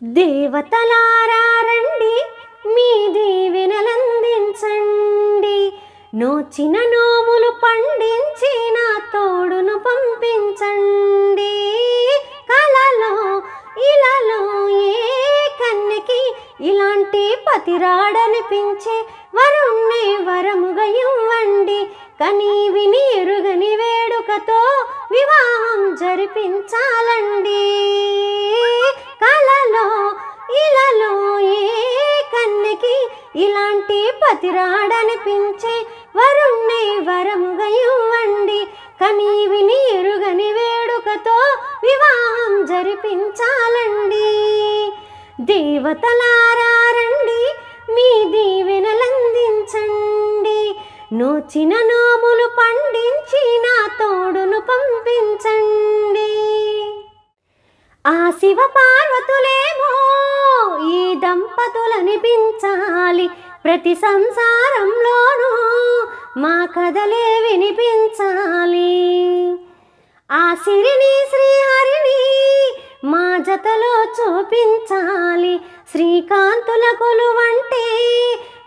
దేవతలారా రండి, మీ దీవెనలందించండి. నోచిన నోములు పండించి నా తోడును పంపించండి. కలలో ఇలలో ఏ కన్యకి ఇలాంటి పతిరాడనిపించే వరుణ్ణి వరముగా ఇవ్వండి. కని విని ఎరుగని వేడుకతో వివాహం జరిపించాలండి. కలలో ఇలలో ఏ కన్యకి ఇలాంటి పతిరాడనిపించే వరుణ్ణి వరముగా ఇవ్వండి. కని విని ఎరుగని వేడుకతో వివాహం జరిపించాలండి. దేవతలారా రండి, మీ దీవెనలందించండి. నోచిన నోములు పండించి నా తోడును పంపించండి. ఆ శివ పార్వతులేమో ఈ దంపతులనిపించాలి. ప్రతి సంసారంలోనూ మా కథలే వినిపించాలి. ఆ సిరిని శ్రీహరిని మా జతలో చూపించాలి. శ్రీకాంతుల కొలువంటే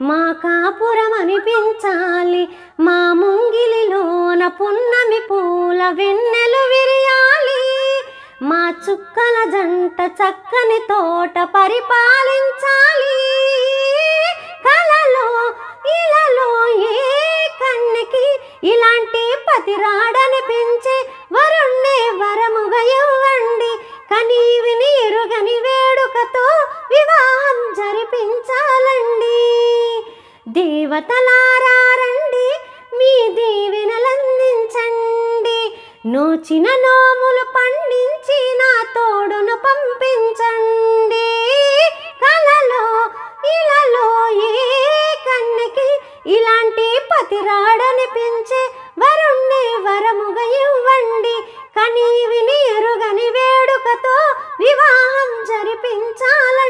మా కాపురం అనిపించాలి. మా ముంగిలిలోన పున్నమి పూల వెన్నెలు విరియాలి. మా చుక్కల జంట చక్కని తోట పరిపాలించాలి. కలలో ఇలలో ఏ కన్యకి ఇలాంటి పతిరాడనిపించే వరుణ్ణి వరముగా ఇవ్వండి. కని విని ఎరుగని వేడుకతో వివాహం జరిపించాలండి. దేవతలారా రండి, మీ దీవెనలందించండి. నోచిన నోములు పండించి నా తోడును పంపించండి. కలలో ఇలలో ఏ కన్యకి ఇలాంటి పతిరాడనిపించే వరుణ్ణి వరముగా ఇవ్వండి. కని విని ఎరుగని వేడుకతో వివాహం జరిపించాలి.